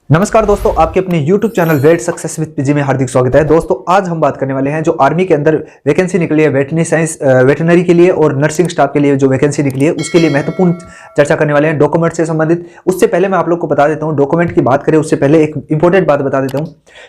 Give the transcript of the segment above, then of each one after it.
नमस्कार दोस्तों, आपके अपने YouTube channel way to success with PG में हार्दिक स्वागत है। दोस्तों आज हम बात करने वाले हैं जो आर्मी के अंदर वैकेंसी निकली है वेटनरी के लिए और नर्सिंग स्टाफ के लिए जो वैकेंसी निकली है उसके लिए महत्वपूर्ण चर्चा करने वाले हैं डॉक्यूमेंट से संबंधित। उससे पहले मैं आप लोग को बता देता हूं, डॉक्यूमेंट की बात करें उससे पहले एक इंपॉर्टेंट बात बता देता हूं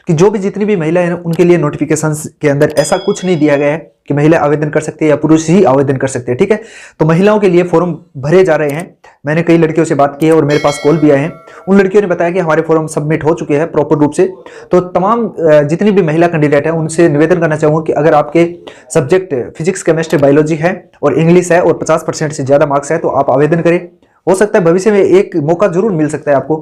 कि जो भी जितनी भी महिला है उनके लिए नोटिफिकेशन के अंदर ऐसा कुछ नहीं दिया गया है कि महिला आवेदन कर सकती है या पुरुष ही आवेदन कर सकते हैं। ठीक है, तो महिलाओं के लिए फॉर्म भरे जा रहे हैं। मैंने कई लड़कियों से बात की है और मेरे पास कॉल भी आए हैं। उन लड़कियों ने बताया कि हमारे फॉर्म सबमिट हो चुके हैं प्रॉपर रूप से। तो तमाम जितनी भी महिला कैंडिडेट हैं उनसे निवेदन करना चाहूंगा कि अगर आपके सब्जेक्ट फिजिक्स, केमिस्ट्री, बायोलॉजी है और इंग्लिश है और 50% से ज्यादा मार्क्स है तो आप आवेदन करें। हो सकता है भविष्य में एक मौका जरूर मिल सकता है आपको।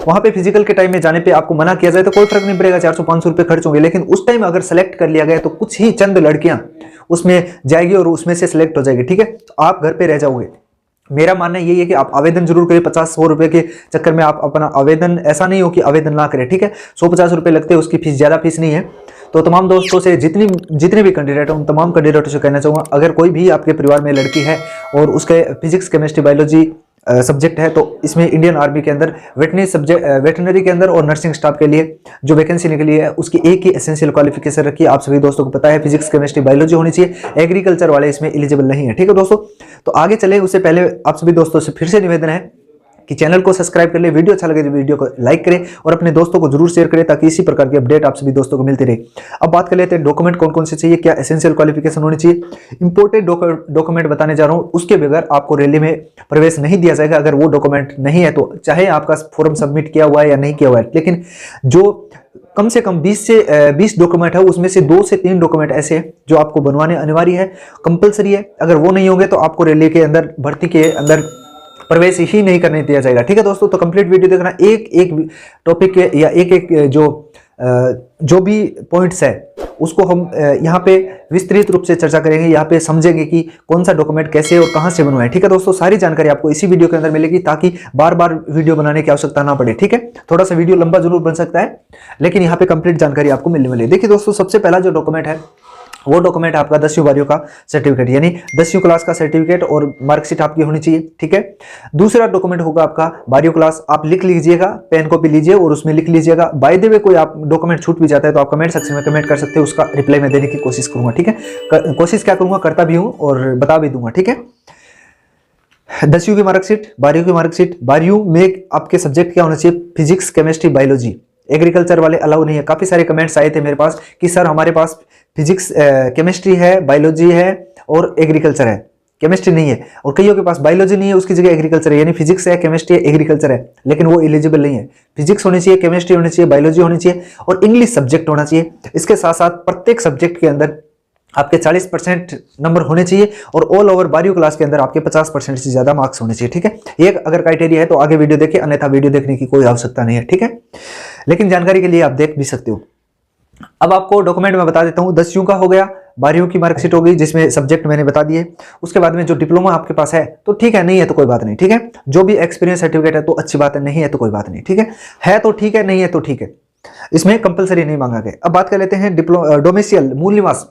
वहां पे फिजिकल के टाइम में जाने पे आपको मना किया जाए तो कोई फर्क नहीं पड़ेगा, 400-500 रुपए खर्च होंगे, लेकिन उस टाइम अगर सेलेक्ट कर लिया गया तो कुछ ही चंद लड़कियां उसमें जाएगी और उसमें से सिलेक्ट हो जाएगी। ठीक है, तो आप घर पे रह जाओगे। मेरा मानना यही है कि आप आवेदन जरूर करें। 50-100 रुपए के चक्कर में आप अपना आवेदन, ऐसा नहीं हो कि आवेदन ना करें। ठीक है, 150 रुपए लगते हैं, उसकी फीस ज्यादा फीस नहीं है। तो तमाम दोस्तों से जितने भी कैंडिडेट हैं उन तमाम कैंडिडेटों से कहना चाहूंगा, अगर कोई भी आपके परिवार में लड़की है और उसके फिजिक्स, केमिस्ट्री, बायोलॉजी सब्जेक्ट है तो इसमें इंडियन आर्मी के अंदर वेटनरी के अंदर और नर्सिंग स्टाफ के लिए जो वैकेंसी निकली है उसकी एक ही एसेंशियल क्वालिफिकेशन रखी है। आप सभी दोस्तों को पता है फिजिक्स, केमिस्ट्री, बायोलॉजी होनी चाहिए। एग्रीकल्चर वाले इसमें एलिजिबल नहीं है। ठीक है दोस्तों, तो आगे चले उससे पहले आप सभी दोस्तों से फिर से निवेदन है कि चैनल को सब्सक्राइब कर ले, वीडियो अच्छा लगे तो वीडियो को लाइक करें और अपने दोस्तों को जरूर शेयर करें ताकि इसी प्रकार की अपडेट आप सभी दोस्तों को मिलती रहे। अब बात कर लेते हैं डॉक्यूमेंट कौन कौन से चाहिए, क्या एसेंशियल क्वालिफिकेशन होनी चाहिए। इंपोर्टेड डॉक्यूमेंट बताने जा रहा हूं, उसके बगैर आपको रैली में प्रवेश नहीं दिया जाएगा। अगर वो डॉक्यूमेंट नहीं है तो चाहे आपका फॉर्म सबमिट किया हुआ है या नहीं किया हुआ है, लेकिन जो कम से कम 20 डॉक्यूमेंट है उसमें से 2 से 3 डॉक्यूमेंट ऐसे हैं जो आपको बनवाने अनिवार्य है, कंपलसरी है। अगर वो नहीं होंगे तो आपको रैली के अंदर, भर्ती के अंदर प्रवेश ही नहीं करने दिया जाएगा। ठीक है दोस्तों, तो कंप्लीट वीडियो देखना। एक एक टॉपिक के या एक एक जो भी पॉइंट्स है उसको हम यहाँ पे विस्तृत रूप से चर्चा करेंगे। यहाँ पे समझेंगे कि कौन सा डॉक्यूमेंट कैसे और कहाँ से बनवाएं। ठीक है दोस्तों, सारी जानकारी आपको इसी वीडियो के अंदर मिलेगी ताकि बार बार वीडियो बनाने की आवश्यकता ना पड़े। ठीक है, थोड़ा सा वीडियो लंबा जरूर बन सकता है लेकिन यहाँ पे कंप्लीट जानकारी आपको मिलने वाली है। देखिए दोस्तों, सबसे पहला जो डॉक्यूमेंट है वो डॉक्यूमेंट आपका 10वीं बारहवीं का सर्टिफिकेट, यानी 10वीं क्लास का सर्टिफिकेट और मार्कशीट आपकी होनी चाहिए। ठीक है, दूसरा डॉक्यूमेंट होगा आपका 12वीं क्लास। आप लिख लीजिएगा, पेन कॉपी लीजिए और उसमें लिख लीजिएगा। बाय द वे कोई आप डॉक्यूमेंट छूट भी जाता है तो आप कमेंट सेक्शन में कमेंट कर सकते हैं, उसका रिप्लाई मैं देने की कोशिश करूंगा। ठीक है, कोशिश क्या करूंगा, करता भी हूं और बता भी दूंगा। ठीक है, 10वीं की मार्कशीट, 12वीं की मार्कशीट। 12वीं में आपके सब्जेक्ट क्या होना चाहिए, फिजिक्स, केमिस्ट्री, बायोलॉजी। एग्रीकल्चर वाले अलाउ नहीं है। काफी सारे कमेंट्स आए थे मेरे पास कि सर हमारे पास फिजिक्स, केमिस्ट्री है, बायोलॉजी है और एग्रीकल्चर है, केमिस्ट्री नहीं है। और कईयों के पास बायोलॉजी नहीं है, उसकी जगह एग्रीकल्चर है, यानी फिजिक्स है, केमिस्ट्री है, एग्रीकल्चर है, लेकिन वो एलिजिबल नहीं है। फिजिक्स होनी चाहिए, केमिस्ट्री होनी चाहिए, बायोलॉजी होनी चाहिए और इंग्लिश सब्जेक्ट होना चाहिए। इसके साथ साथ प्रत्येक सब्जेक्ट के अंदर आपके 40% नंबर होने चाहिए और ऑल ओवर 12वीं क्लास के अंदर आपके 50% से ज्यादा मार्क्स होने चाहिए। ठीक है, ये अगर क्राइटेरिया है तो आगे वीडियो देखिए, अन्यथा वीडियो देखने की कोई आवश्यकता नहीं है। ठीक है, लेकिन जानकारी के लिए आप देख भी सकते हो। अब आपको डॉक्यूमेंट में बता देता हूं, 10वीं का हो गया, 12वीं की मार्कशीट हो गई जिसमें सब्जेक्ट मैंने बता दिए। उसके बाद में जो डिप्लोमा आपके पास है तो ठीक है, नहीं है तो कोई बात नहीं। ठीक है, जो भी एक्सपीरियंस सर्टिफिकेट है तो अच्छी बात है, नहीं है तो कोई बात नहीं। ठीक है तो ठीक है, नहीं है तो ठीक है, इसमें कंपलसरी नहीं मांगा गया। अब बात कर लेते हैं डोमिसियल, मूल निवास।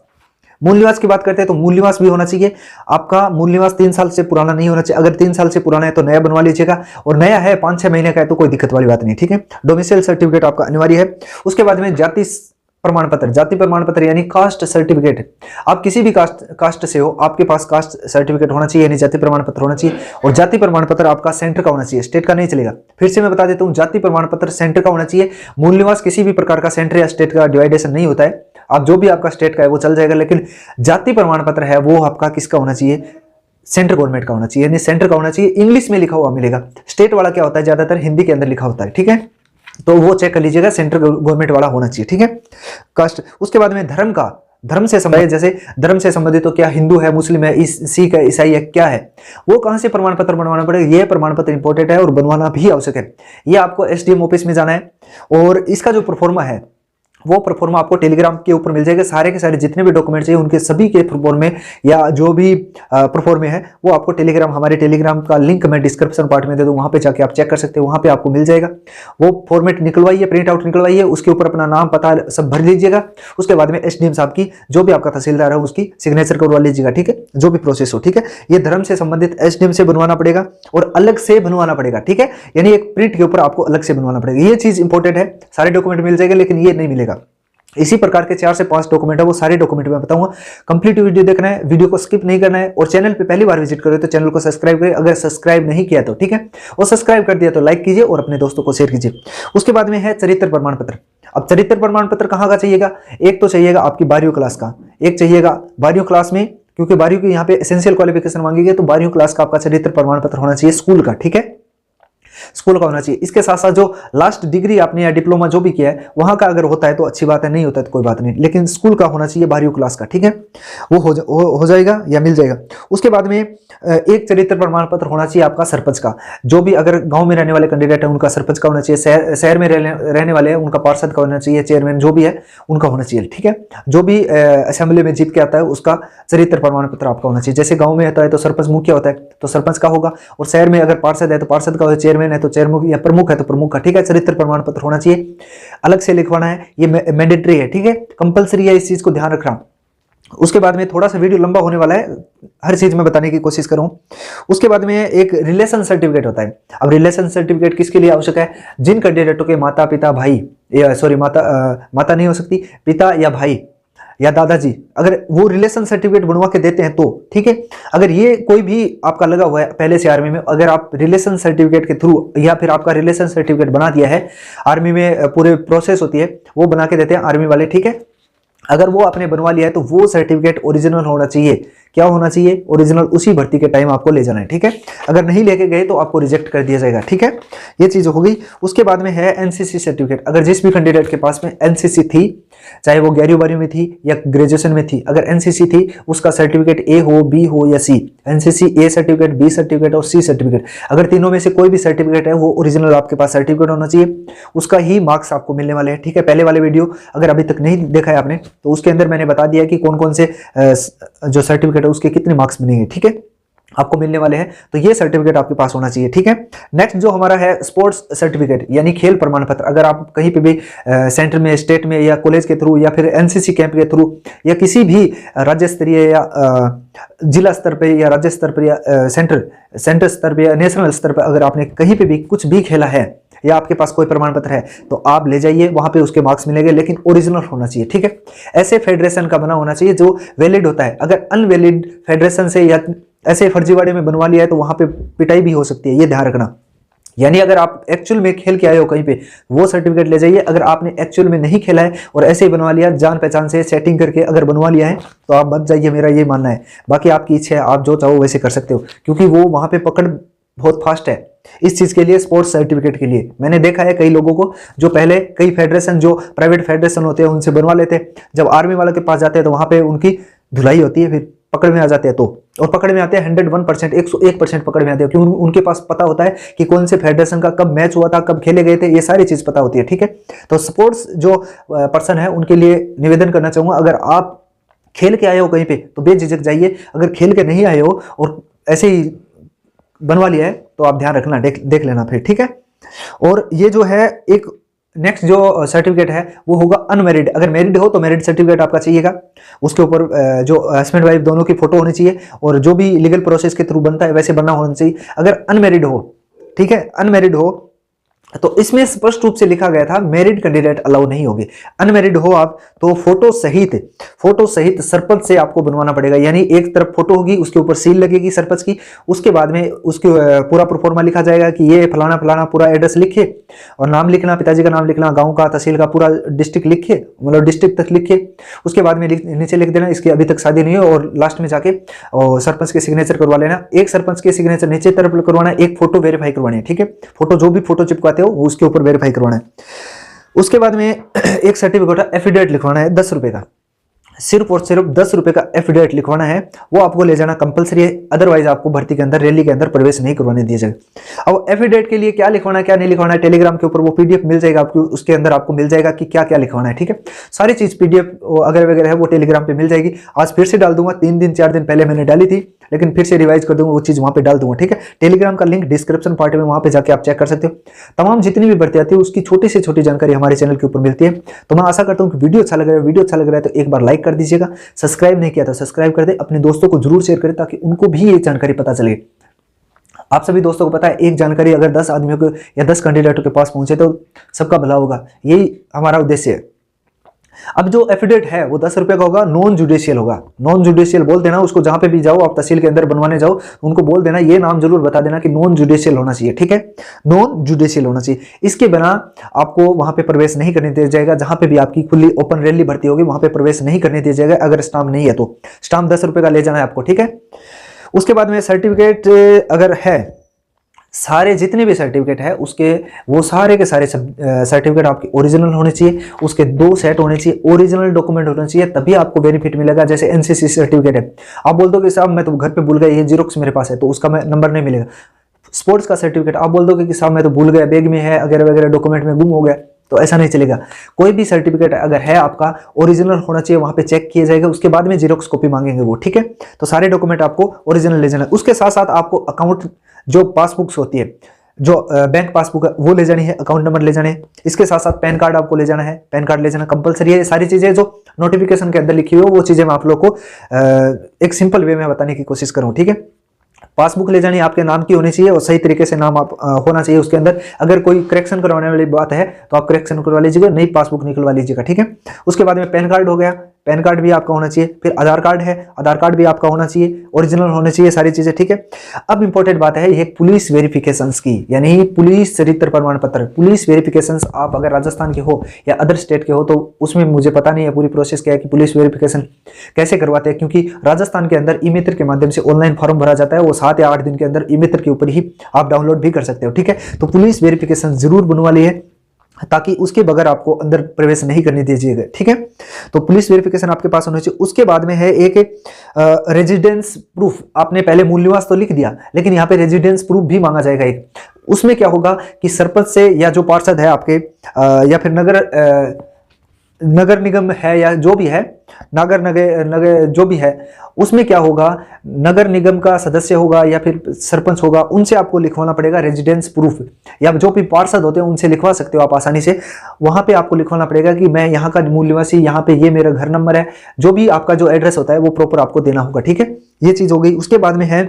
मूल निवास की बात करते हैं तो मूल निवास भी होना चाहिए। आपका मूल निवास 3 साल से पुराना नहीं होना चाहिए। अगर 3 साल से पुराना है तो नया बनवा लीजिएगा और नया है 5-6 महीने का है तो कोई दिक्कत वाली बात नहीं। ठीक है, डोमिसाइल सर्टिफिकेट आपका अनिवार्य है। उसके बाद में जाति प्रमाण पत्र यानी कास्ट सर्टिफिकेट। आप किसी भी कास्ट से हो, आपके पास कास्ट सर्टिफिकेट होना चाहिए, यानी जाति प्रमाण पत्र होना चाहिए। और जाति प्रमाण पत्र आपका सेंटर का होना चाहिए, स्टेट का नहीं चलेगा। फिर से मैं बता देता हूं, जाति प्रमाण पत्र सेंटर का होना चाहिए। मूल निवास किसी भी प्रकार का सेंटर या स्टेट का डिवाइडेशन नहीं होता है। आप जो भी आपका स्टेट का है वो चल जाएगा, लेकिन जाति प्रमाण पत्र है वो आपका किसका होना चाहिए, सेंट्रल गवर्नमेंट का होना चाहिए, यानी सेंटर का होना चाहिए। इंग्लिश में लिखा हुआ मिलेगा। स्टेट वाला क्या होता है, ज्यादातर हिंदी के अंदर लिखा होता है। ठीक है, तो वो चेक कर लीजिएगा, सेंट्रल गवर्नमेंट वाला होना चाहिए। ठीक है, कास्ट। उसके बाद में धर्म से संबंधित, जैसे धर्म से संबंधित तो क्या हिंदू है, मुस्लिम है, सिख है, ईसाई है, क्या है, वो कहां से प्रमाण पत्र बनवाना पड़ेगा। ये प्रमाण पत्र इंपॉर्टेंट है और बनवाना भी आवश्यक है। ये आपको एसडीएम ऑफिस में जाना है और इसका जो प्रोफार्मा है वो प्रोफॉर्मा आपको टेलीग्राम के ऊपर मिल जाएगा। सारे के सारे जितने भी डॉक्यूमेंट्स हैं उनके सभी के प्रोफॉर्मे या जो भी प्रोफॉर्मे है वो आपको टेलीग्राम, हमारे टेलीग्राम का लिंक मैं डिस्क्रिप्शन पार्ट में दे दूँ, वहाँ पे जाके आप चेक कर सकते हो, वहाँ पे आपको मिल जाएगा। वो फॉर्मेट निकलवाइए, प्रिंट आउट निकलवाइए, उसके ऊपर अपना नाम पता सब भर लीजिएगा। उसके बाद में एसडीएम साहब की, जो भी आपका तहसीलदार है उसकी सिग्नेचर करवा लीजिएगा, ठीक है, जो भी प्रोसेस हो, ठीक है। ये धर्म से संबंधित एसडीएम से बनवाना पड़ेगा और अलग से बनवाना पड़ेगा, ठीक है, यानी एक प्रिंट के ऊपर आपको अलग से बनवाना पड़ेगा। ये चीज इंपॉर्टेंट है, सारे डॉक्यूमेंट मिल जाएंगे लेकिन ये नहीं मिलेगा। इसी प्रकार के 4 से 5 डॉक्यूमेंट है, वो सारे डॉक्यूमेंट मैं बताऊंगा। कंप्लीट वीडियो देखना है, वीडियो को स्किप नहीं करना है, और चैनल पे पहली बार विजिट करो तो चैनल को सब्सक्राइब करें, अगर सब्सक्राइब नहीं किया तो, ठीक है, और सब्सक्राइब कर दिया तो लाइक कीजिए और अपने दोस्तों को शेयर कीजिए। उसके बाद में है चरित्र प्रमाण पत्र। अब चरित्र प्रमाण पत्र कहाँ का चाहिएगा? एक तो चाहिएगा आपकी 12वीं क्लास का, एक चाहिएगा 12वीं क्लास में, क्योंकि 12वीं की यहाँ पे एसेंशियल क्वालिफिकेशन मांगी गई, तो 12वीं क्लास का आपका चरित्र प्रमाण पत्र होना चाहिए स्कूल का, ठीक है, स्कूल का होना चाहिए। इसके साथ साथ जो लास्ट डिग्री आपने या डिप्लोमा जो भी किया है वहां का अगर होता है तो अच्छी बात है, नहीं होता है तो कोई बात नहीं, लेकिन स्कूल का होना चाहिए 12वीं क्लास का, ठीक है, वो हो जाएगा या मिल जाएगा। उसके बाद में एक चरित्र प्रमाण पत्र होना चाहिए आपका सरपंच का, जो भी अगर गांव में रहने वाले कैंडिडेट है उनका सरपंच का होना चाहिए, शहर में रहने वाले हैं उनका पार्षद का होना चाहिए, चेयरमैन जो भी है उनका होना चाहिए, ठीक है, जो भी असेंबली में जीत के आता है उसका चरित्र प्रमाण पत्र आपका होना चाहिए। जैसे गाँव में होता है तो सरपंच मुखिया होता है तो सरपंच का होगा, और शहर में अगर पार्षद है तो पार्षद का, चेयरमैन है तो चेयरमैन या प्रमुख है तो प्रमुख का, ठीक है। चरित्र प्रमाण पत्र होना चाहिए, अलग से लिखवाना है, ये मैंडेटरी है, ठीक है, कंपलसरी है, इस चीज को ध्यान रखना। उसके बाद में थोड़ा सा वीडियो लंबा होने वाला है, हर चीज में बताने की कोशिश करूं। उसके बाद में एक रिलेशन सर्टिफिकेट होता है। अब रिलेशन सर्टिफिकेट किसके लिए आवश्यक है? जिन कैंडिडेटों के माता पिता भाई, सॉरी माता नहीं हो सकती, पिता या भाई या दादाजी, अगर वो रिलेशन सर्टिफिकेट बनवा के देते हैं तो, ठीक है। अगर ये कोई भी आपका लगा हुआ है पहले से आर्मी में, अगर आप रिलेशन सर्टिफिकेट के थ्रू या फिर आपका रिलेशन सर्टिफिकेट बना दिया है, आर्मी में पूरे प्रोसेस होती है वो बना के देते हैं आर्मी वाले, ठीक है, अगर वो आपने बनवा लिया है तो वो सर्टिफिकेट ओरिजिनल होना चाहिए। क्या होना चाहिए? ओरिजिनल, उसी भर्ती के टाइम आपको ले जाना है, ठीक है। अगर नहीं लेके गए तो आपको रिजेक्ट कर दिया जाएगा, ठीक है, ये चीज हो गई। उसके बाद में है एनसीसी सर्टिफिकेट। अगर जिस भी कैंडिडेट के पास में एनसीसी थी, चाहे वो 11वीं 12वीं में थी या ग्रेजुएशन में थी, अगर एनसीसी थी उसका सर्टिफिकेट ए हो, बी हो या C, NCC A certificate, B certificate और सी सर्टिफिकेट, अगर तीनों में से कोई भी सर्टिफिकेट है वो ओरिजिनल आपके पास सर्टिफिकेट होना चाहिए, उसका ही मार्क्स आपको मिलने वाले हैं, ठीक है। पहले वाले वीडियो अगर अभी तक नहीं देखा है आपने तो उसके अंदर मैंने बता दिया कि कौन कौन से जो सर्टिफिकेट है उसके कितने मार्क्स मिलेंगे, ठीक है, आपको मिलने वाले हैं, तो ये सर्टिफिकेट आपके पास होना चाहिए, ठीक है। नेक्स्ट जो हमारा है स्पोर्ट्स सर्टिफिकेट यानी खेल प्रमाण पत्र। अगर आप कहीं पे भी सेंटर में, स्टेट में या कॉलेज के थ्रू या फिर एनसीसी कैंप के थ्रू या किसी भी राज्य स्तरीय या जिला स्तर पे या राज्य स्तर पर या सेंटर स्तर पे या नेशनल स्तर पर अगर आपने कहीं पे भी कुछ भी खेला है या आपके पास कोई प्रमाण पत्र है तो आप ले जाइए, वहां पे उसके मार्क्स मिलेंगे, लेकिन ओरिजिनल होना चाहिए, ठीक है। ऐसे फेडरेशन का बना होना चाहिए जो वैलिड होता है। अगर अनवैलिड फेडरेशन से या ऐसे फर्जीवाड़े में बनवा लिया है तो वहां पे पिटाई भी हो सकती है, ये ध्यान रखना। यानी अगर आप एक्चुअल में खेल के आए हो कहीं पे, वो सर्टिफिकेट ले जाइए। अगर आपने एक्चुअल में नहीं खेला है और ऐसे ही बनवा लिया, जान पहचान से सेटिंग करके अगर बनवा लिया है तो आप बच जाइए, मेरा ये मानना है। बाकी आपकी इच्छा है, आप जो चाहो वैसे कर सकते हो, क्योंकि वो वहां पे पकड़ बहुत फास्ट है इस चीज के लिए, स्पोर्ट्स सर्टिफिकेट के लिए। मैंने देखा है कई लोगों को जो पहले कई फेडरेशन, जो प्राइवेट फेडरेशन होते हैं उनसे बनवा लेते हैं, जब आर्मी वाले के पास जाते हैं तो वहां पे उनकी धुलाई होती है, फिर पकड़ में आ जाते हैं तो, और पकड़ में आते हैं 101%, 101% पकड़ में आते हैं, क्योंकि उनके पास पता होता है कि कौन से फेडरेशन का कब मैच हुआ था, कब खेले गए थे, ये सारी चीज पता होती है, ठीक है। तो स्पोर्ट्स जो पर्सन है उनके लिए निवेदन करना चाहूंगा, अगर आप खेल के आए हो कहीं पे तो बेझिझक जाइए, अगर खेल के नहीं आए हो और ऐसे ही बनवा लिया है तो आप ध्यान रखना, देख लेना फिर, ठीक है। और ये जो है एक नेक्स्ट जो सर्टिफिकेट है वो होगा अनमेरिड। अगर मैरिड हो तो मैरिड सर्टिफिकेट आपका चाहिएगा, उसके ऊपर जो हस्बैंड वाइफ दोनों की फोटो होनी चाहिए, और जो भी लीगल प्रोसेस के थ्रू बनता है वैसे बनना होना चाहिए। अगर अनमेरिड हो, ठीक है, अनमेरिड हो तो इसमें स्पष्ट रूप से लिखा गया था मैरिड कैंडिडेट अलाउ नहीं होगी। अनमेरिड हो आप तो फोटो सहित सरपंच से आपको बनवाना पड़ेगा, यानी एक तरफ फोटो होगी, उसके ऊपर सील लगेगी सरपंच की, उसके बाद में उसके पूरा प्रोफॉर्मा लिखा जाएगा कि ये फलाना फलाना, पूरा एड्रेस लिखे और नाम लिखना, पिताजी का नाम लिखना, गांव का, तहसील का, पूरा डिस्ट्रिक्ट लिखे, मतलब डिस्ट्रिक्ट तक लिखे। उसके बाद में नीचे लिख देना इसकी अभी तक शादी नहीं है, और लास्ट में जाके और सरपंच के सिग्नेचर करवा लेना। एक सरपंच के सिग्नेचर नीचे तरफ करवाना, एक फोटो वेरीफाई करवानी है, ठीक है। फोटो जो भी फोटो चिपकाते हो वो उसके ऊपर वेरीफाई करवाना है। उसके बाद में एक सर्टिफिकेट एफिडेविट लिखवाना है 10 रुपए का, सिर्फ और सिर्फ 10 रुपए का एफिडेविट लिखवाना है, वो आपको ले जाना कंपलसरी है, अदरवाइज आपको भर्ती के अंदर, रैली के अंदर प्रवेश नहीं करवाने दिया जाएगा। अब एफिडेविट के लिए क्या लिखवाना है क्या नहीं लिखवाना है, टेलीग्राम के ऊपर वो पीडीएफ मिल जाएगा आपको, उसके अंदर आपको मिल जाएगा कि क्या क्या लिखवाना है, ठीक है। सारी चीज पीडीएफ अगर वगैरह है वो टेलीग्राम पे मिल जाएगी। आज फिर से डाल दूंगा, 3 दिन 4 दिन पहले मैंने डाली थी, लेकिन फिर से रिवाइज कर दूंगा, वो चीज वहां पे डाल दूंगा, ठीक है। टेलीग्राम का लिंक डिस्क्रिप्शन पार्ट में, वहां पे जाके आप चेक कर सकते हो। तमाम जितनी भी भर्ती आती है उसकी छोटी से छोटी जानकारी हमारे चैनल के ऊपर मिलती है। तो मैं आशा करता हूं कि वीडियो अच्छा लग रहा है, वीडियो अच्छा लग रहा है तो एक बार लाइक कर दीजिएगा, सब्सक्राइब नहीं किया तो सब्सक्राइब कर दे, अपने दोस्तों को जरूर शेयर करें ताकि उनको भी ये जानकारी पता चले। आप सभी दोस्तों को पता है एक जानकारी अगर 10 आदमियों को या 10 कैंडिडेटों के पास पहुंचे तो सबका भला होगा, यही हमारा उद्देश्य है। अब जो एफिडेविट है वो 10 रुपए का होगा, नॉन जुडिशियल होगा। नॉन जुडिशियल बोल देना उसको, जहां पे भी जाओ आप तहसील के अंदर बनवाने जाओ उनको बोल देना, ये नाम जरूर बता देना कि नॉन जुडिशियल होना चाहिए, ठीक है, नॉन जुडिशियल होना चाहिए। इसके बिना आपको वहां पे प्रवेश नहीं करने दिया जाएगा। जहां पे भी आपकी खुली ओपन रैली भर्ती होगी वहां पे प्रवेश नहीं करने दिया जाएगा अगर स्टाम्प नहीं है तो। स्टाम्प 10 रुपए का ले जाना है आपको, ठीक है। उसके बाद में सर्टिफिकेट अगर है, सारे जितने भी सर्टिफिकेट है उसके, वो सारे के सारे सर्टिफिकेट आपके ओरिजिनल होने चाहिए, उसके 2 सेट होने चाहिए, ओरिजिनल डॉक्यूमेंट होने चाहिए, तभी आपको बेनिफिट मिलेगा। जैसे एनसीसी सर्टिफिकेट है, आप बोल दो कि साहब मैं तो घर पे भूल गया, ये जीरोक्स मेरे पास है, तो उसका नंबर नहीं मिलेगा। स्पोर्ट्स का सर्टिफिकेट आप बोल दोगे कि साहब मैं तो भूल गया, बैग में है वगैरह वगैरह, डॉक्यूमेंट में गुम हो गया, तो ऐसा नहीं चलेगा। कोई भी सर्टिफिकेट अगर है आपका ओरिजिनल होना चाहिए, वहां पे चेक किया जाएगा, उसके बाद में जीरोक्स कॉपी मांगेंगे वो, ठीक है। तो सारे डॉक्यूमेंट आपको ओरिजिनल ले जाना है। उसके साथ साथ आपको अकाउंट जो पासबुक्स होती है, जो बैंक पासबुक है वो ले जानी है, अकाउंट नंबर ले जाने हैं। इसके साथ साथ पैन कार्ड आपको ले जाना है, पैन कार्ड ले जाना कंपलसरी है। सारी चीजें जो नोटिफिकेशन के अंदर लिखी हुई है वो चीजें मैं आप लोग को एक सिंपल वे में बताने की कोशिश करूं, ठीक है। पासबुक ले जानी आपके नाम की होनी चाहिए और सही तरीके से नाम आप होना चाहिए उसके अंदर। अगर कोई करेक्शन करवाने वाली बात है तो आप करेक्शन करवा लीजिएगा, नई पासबुक निकलवा लीजिएगा, ठीक है। उसके बाद में पैन कार्ड हो गया, पैन कार्ड भी आपका होना चाहिए। फिर आधार कार्ड है, आधार कार्ड भी आपका होना चाहिए, ओरिजिनल होने चाहिए सारी चीजें, ठीक है। अब इंपॉर्टेंट बात है ये पुलिस वेरिफिकेशंस की, यानी पुलिस चरित्र प्रमाण पत्र, पुलिस वेरिफिकेशंस। आप अगर राजस्थान के हो या अदर स्टेट के हो तो उसमें मुझे पता नहीं है पूरी प्रोसेस क्या है कि पुलिस वेरिफिकेशन कैसे करवाते हैं, क्योंकि राजस्थान के अंदर ई मित्र के माध्यम से ऑनलाइन फॉर्म भरा जाता है, वो 7 या 8 दिन के अंदर ई मित्र के ऊपर ही आप डाउनलोड भी कर सकते हो, ठीक है। तो पुलिस वेरिफिकेशन जरूर बनवा लिए ताकि उसके बगैर आपको अंदर प्रवेश नहीं करने दीजिएगा, ठीक है। तो पुलिस वेरिफिकेशन आपके पास होना चाहिए। उसके बाद में है एक रेजिडेंस प्रूफ। आपने पहले मूल निवास तो लिख दिया, लेकिन यहाँ पे रेजिडेंस प्रूफ भी मांगा जाएगा एक। उसमें क्या होगा कि सरपंच से या जो पार्षद है आपके या फिर नगर निगम है या जो भी है, नगर जो भी है, उसमें क्या होगा, नगर निगम का सदस्य होगा या फिर सरपंच होगा, उनसे आपको लिखवाना पड़ेगा रेजिडेंस प्रूफ। या जो भी पार्षद होते हैं उनसे लिखवा सकते हो आप आसानी से। वहां पे आपको लिखवाना पड़ेगा कि मैं यहाँ का मूल निवासी, यहाँ पे ये मेरा घर नंबर है, जो भी आपका जो एड्रेस होता है वो प्रॉपर आपको देना होगा, ठीक है। ये चीज हो गई। उसके बाद में है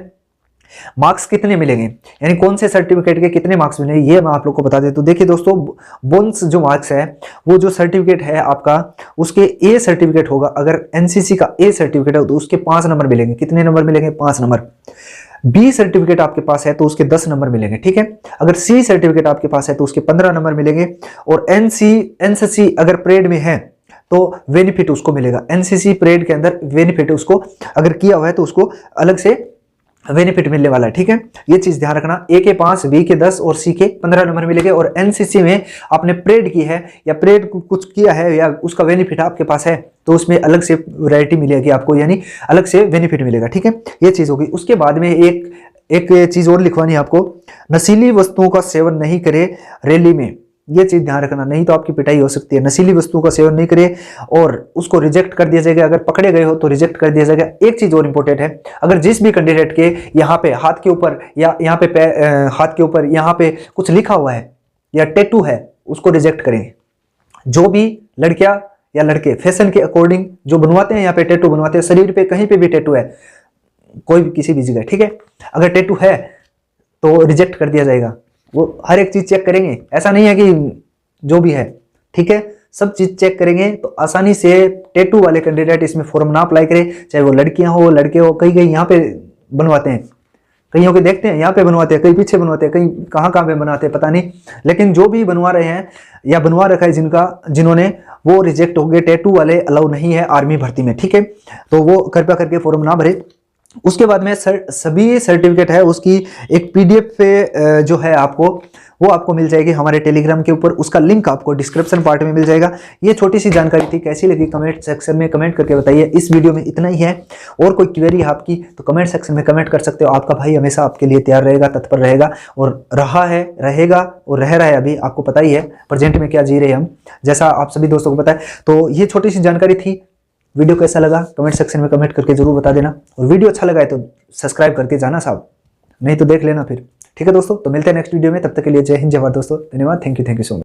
मार्क्स कितने मिलेंगे, यानी कौन से सर्टिफिकेट के कितने मार्क्स मिलेंगे, ये मैं आप लोग को बता देता हूं। देखिए दोस्तों, बोन्स जो मार्क्स है, वो जो सर्टिफिकेट है आपका, उसके ए सर्टिफिकेट होगा, अगर एनसीसी का ए सर्टिफिकेट है तो उसके 5 नंबर मिलेंगे। कितने नंबर मिलेंगे? 5 नंबर। बी सर्टिफिकेट आपके पास है तो उसके 10 नंबर मिलेंगे, ठीक है। अगर सी सर्टिफिकेट आपके पास है तो उसके 15 नंबर मिलेंगे। और एनसीसी अगर परेड में है तो बेनिफिट उसको मिलेगा। एनसीसी परेड के अंदर बेनिफिट उसको अगर किया हुआ है तो उसको अलग से बेनिफिट मिलने वाला है, ठीक है। ये चीज ध्यान रखना। ए के 5, बी के 10 और सी के 15 नंबर मिलेंगे। और एनसीसी में आपने परेड की है या परेड कुछ किया है या उसका बेनिफिट आपके पास है तो उसमें अलग से वैरायटी मिलेगी आपको, यानी अलग से बेनिफिट मिलेगा, ठीक है। ये चीज होगी। उसके बाद में एक चीज और लिखवानी है आपको, नशीली वस्तुओं का सेवन नहीं करे रैली में। ये चीज ध्यान रखना, नहीं तो आपकी पिटाई हो सकती है। नशीली वस्तुओं का सेवन नहीं करे और उसको रिजेक्ट कर दिया जाएगा। अगर पकड़े गए हो तो रिजेक्ट कर दिया जाएगा। एक चीज और इंपॉर्टेंट है, अगर जिस भी कैंडिडेट के यहाँ पे हाथ के ऊपर या यहाँ पे हाथ के ऊपर यहाँ पे कुछ लिखा हुआ है या टैटू है, उसको रिजेक्ट करेंगे। जो भी लड़कियां या लड़के फैशन के अकॉर्डिंग जो बनवाते हैं, यहाँ पे टैटू बनवाते हैं, शरीर पे कहीं पे भी टैटू है, कोई भी किसी भी जगह, ठीक है, अगर टैटू है तो रिजेक्ट कर दिया जाएगा। वो हर एक चीज चेक करेंगे, ऐसा नहीं है कि जो भी है, ठीक है, सब चीज चेक करेंगे। तो आसानी से टैटू वाले कैंडिडेट इसमें फॉर्म ना अप्लाई करें, चाहे वो लड़कियां हो लड़के हो। कई यहाँ पे बनवाते हैं, कईयों के देखते हैं यहाँ पे बनवाते हैं, कई पीछे बनवाते हैं, कई कहाँ पे बनाते हैं पता नहीं, लेकिन जो भी बनवा रहे हैं या बनवा रखा है जिन्होंने, वो रिजेक्ट हो गए। टैटू वाले अलाउ नहीं है आर्मी भर्ती में, ठीक है। तो वो कृपया करके फॉर्म ना भरे। उसके बाद में सभी सर्टिफिकेट है उसकी एक पीडीएफ पे जो है आपको वो आपको मिल जाएगी हमारे टेलीग्राम के ऊपर। उसका लिंक आपको डिस्क्रिप्शन पार्ट में मिल जाएगा। ये छोटी सी जानकारी थी, कैसी लगी कमेंट सेक्शन में कमेंट करके बताइए। इस वीडियो में इतना ही है। और कोई क्वेरी है आपकी तो कमेंट सेक्शन में कमेंट कर सकते हो। आपका भाई हमेशा आपके लिए तैयार रहेगा, तत्पर रहेगा, और रहा है, रहेगा और रह रहा है। अभी आपको पता ही है प्रेजेंट में क्या जी रहे हैं हम, जैसा आप सभी दोस्तों को पता है। तो ये छोटी सी जानकारी थी। वीडियो कैसा लगा कमेंट सेक्शन में कमेंट करके जरूर बता देना, और वीडियो अच्छा लगा है तो सब्सक्राइब करके जाना साहब, नहीं तो देख लेना फिर। ठीक है दोस्तों, तो मिलते हैं नेक्स्ट वीडियो में। तब तक के लिए जय हिंद जय भारत दोस्तों। धन्यवाद, थैंक यू सो मच।